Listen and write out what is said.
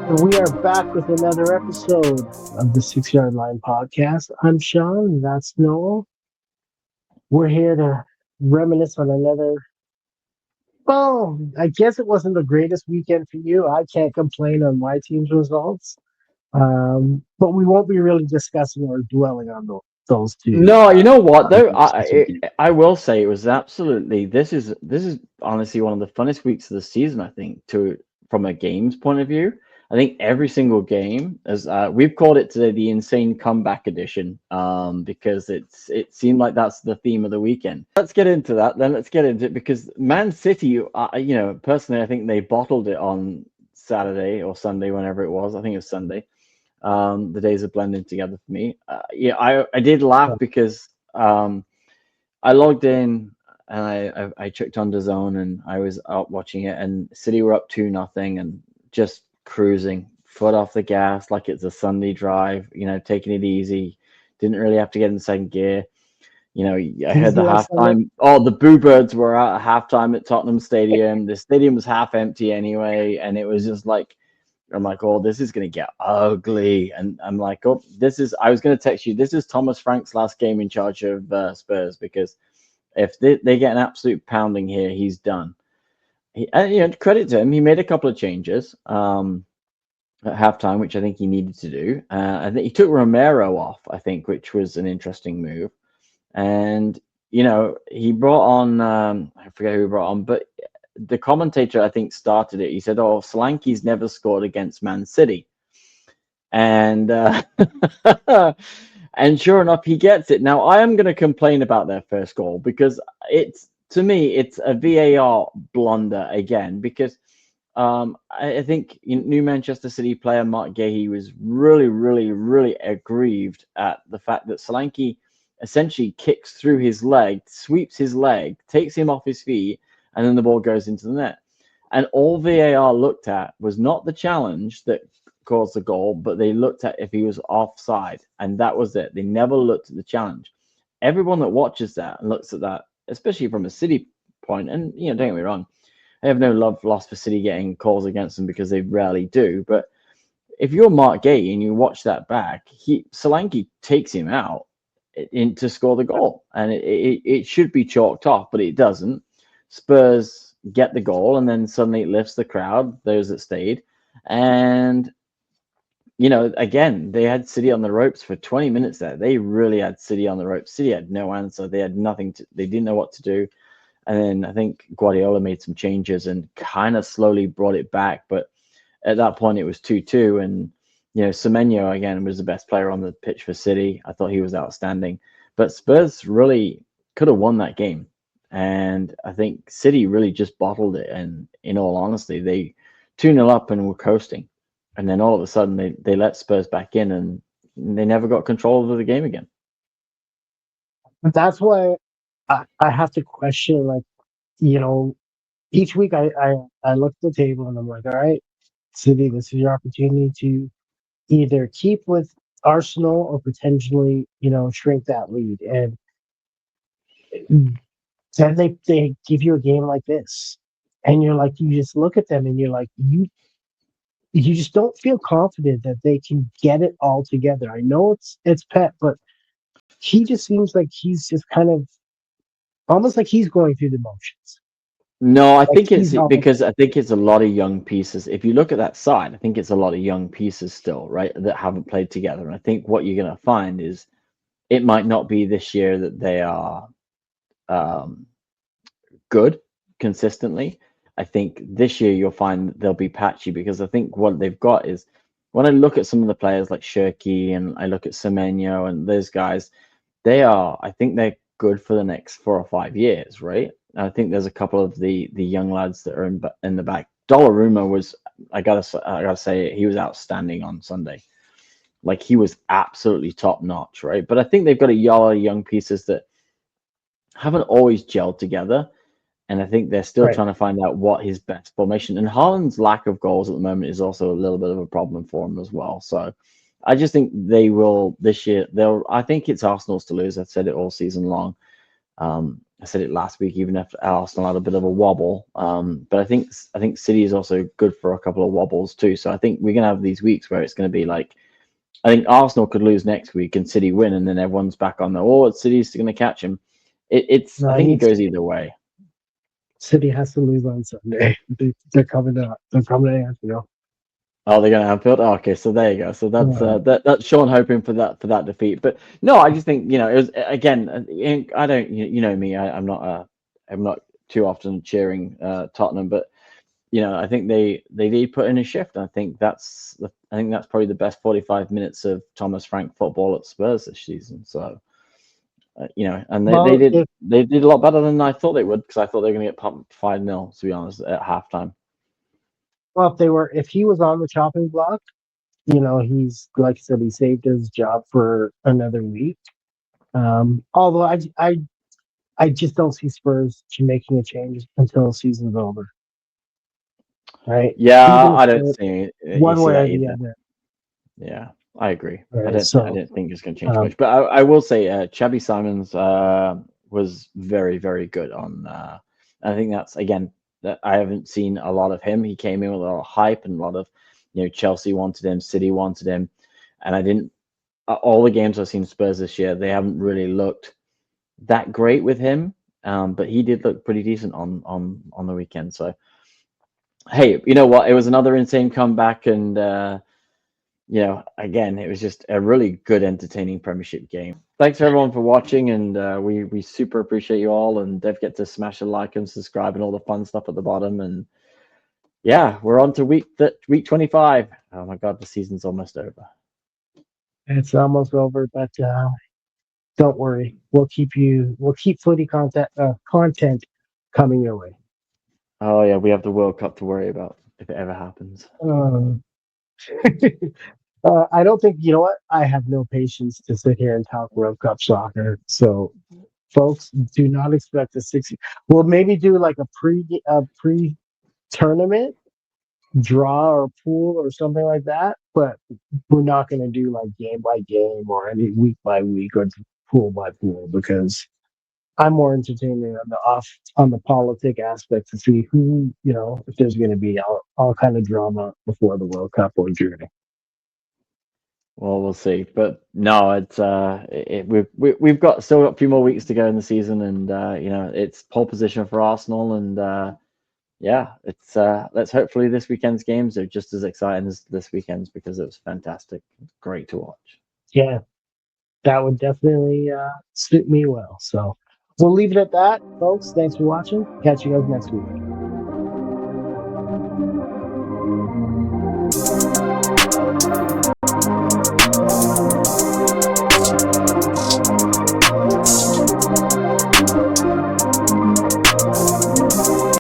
And we are back with another episode of the 6 Yard Line podcast. I'm Sean, that's Noel. We're here to reminisce on another. Well, I guess it wasn't the greatest weekend for you. I can't complain on my team's results. But we won't be really discussing or dwelling on those two No, you know what though? games this weekend. I will say it was absolutely this is honestly one of the funnest weeks of the season, I think, to from a games point of view. I think every single game, as we've called it today, the insane comeback edition, because it seemed like that's the theme of the weekend. Let's get into that then. Let's get into it because Man City, personally, I think they bottled it on Saturday or Sunday, whenever it was. I think it was Sunday. The days are blending together for me. Yeah, I did laugh because I logged in and I checked on DAZN and I was out watching it and City were up 2-0 and just cruising, foot off the gas like it's a Sunday drive, taking it easy. Didn't really have to get in second gear. I heard the Easy on Sunday. halftime. Oh, the Boo Birds were at halftime at Tottenham Stadium. The stadium was half empty anyway, and it was just like I'm like, oh, this is gonna get ugly, and I'm like, oh, this is. I was gonna text you. This is Thomas Frank's last game in charge of Spurs because if they get an absolute pounding here, he's done. Credit to him, he made a couple of changes at halftime, which I think he needed to do. I think he took Romero off, I think, which was an interesting move, and he brought on I forget who he brought on, but the commentator I think started it. He said, "Oh, Solanke's never scored against Man City," and and sure enough, he gets it. Now I am going to complain about their first goal because it's to me it's a VAR blunder again because I think new Manchester City player Mark Gahey was really, really, really aggrieved at the fact that Solanke essentially kicks through his leg, sweeps his leg, takes him off his feet, and then the ball goes into the net. And all VAR looked at was not the challenge that caused the goal, but they looked at if he was offside, and that was it. They never looked at the challenge. Everyone that watches that and looks at that, especially from a City point, and don't get me wrong, I have no love lost for City getting calls against them because they rarely do. But if you're Mark Gay and you watch that back, Solanke takes him out to score the goal, and it should be chalked off, but it doesn't. Spurs get the goal, and then suddenly it lifts the crowd, those that stayed, and again, they had City on the ropes for 20 minutes there. They really had City on the ropes. City had no answer. They had nothing they didn't know what to do. And then I think Guardiola made some changes and kind of slowly brought it back. But at that point, it was 2-2. And, Semenyo, again, was the best player on the pitch for City. I thought he was outstanding. But Spurs really could have won that game. And I think City really just bottled it. And in all honesty, they 2-0 up and were coasting. And then all of a sudden, they let Spurs back in and they never got control of the game again. But that's why I have to question, like, each week I look at the table and I'm like, all right, City, this is your opportunity to either keep with Arsenal or potentially, shrink that lead. And then they give you a game like this. And you're like, you just look at them and you're like, you just don't feel confident that they can get it all together. I know it's Pep, but he just seems like he's just kind of almost like he's going through the motions. No, I Like think it's he's not. because I think it's a lot of young pieces. If you look at that side, I think it's a lot of young pieces still, right, that haven't played together. And I think what you're going to find is it might not be this year that they are um, good consistently. I think this year you'll find they'll be patchy because I think what they've got is when I look at some of the players like Shirky and I look at Semenyo and those guys, I think they're good for the next 4 or 5 years, right? I think there's a couple of the young lads that are in the back. Donnarumma was, I gotta say, he was outstanding on Sunday. Like he was absolutely top notch, right? But I think they've got a lot of young pieces that haven't always gelled together, and I think they're still Right. trying to find out what his best formation. And Haaland's lack of goals at the moment is also a little bit of a problem for him as well. So I just think they will this year. I think it's Arsenal's to lose. I've said it all season long. I said it last week, even if Arsenal had a bit of a wobble. But I think City is also good for a couple of wobbles too. So I think we're gonna have these weeks where it's gonna be like I think Arsenal could lose next week and City win, and then everyone's back on the City's gonna catch him. It's No, I he think it needs goes either way. City has to lose on Sunday. They're coming up. They're coming to Anfield. Oh, they're gonna Anfield. Oh, okay, so there you go. So that's Sean hoping for that defeat. But no, I just think it was again. I don't you know me. I'm not too often cheering Tottenham, but I think they did put in a shift. I think that's probably the best 45 minutes of Thomas Frank football at Spurs this season. So and Well, they did a lot better than I thought they would because I thought they were going to get pumped 5-0 to be honest at halftime. if he was on the chopping block, he's like I said, he saved his job for another week. Although I just don't see Spurs making a change until the season's over, right? Yeah, He's gonna I don't sit you one see way that or the either. other, Yeah, I agree. right? I So, don't think it's going to change um, much. But I will say, Chubby Simons was very, very good on. I think that's again that I haven't seen a lot of him. He came in with a lot of hype and a lot of, Chelsea wanted him, City wanted him, and I didn't. All the games I've seen Spurs this year, they haven't really looked that great with him. But he did look pretty decent on the weekend. So hey, you know what? It was another insane comeback, and again, it was just a really good, entertaining Premiership game. Thanks everyone for watching, and we super appreciate you all. And don't forget to smash a like and subscribe and all the fun stuff at the bottom. And yeah, we're on to week 25. Oh my God, the season's almost over. it's almost over, but don't worry, we'll keep footy content coming your way. Oh yeah, we have the World Cup to worry about if it ever happens. Um, I don't think you know what. I have no patience to sit here and talk World Cup soccer. So, folks, do not expect a 60. We'll maybe do like a pre tournament draw or pool or something like that, but we're not going to do like game by game or any week by week or pool by pool because I'm more entertained on the politic aspect to see who if there's going to be all kind of drama before the World Cup or during. Well, we'll see. But no, we've got still got a few more weeks to go in the season, and it's pole position for Arsenal, and yeah, it's let's hopefully this weekend's games are just as exciting as this weekend's because it was fantastic, great to watch. Yeah, that would definitely suit me well. So we'll leave it at that, folks. Thanks for watching. Catch you guys next week.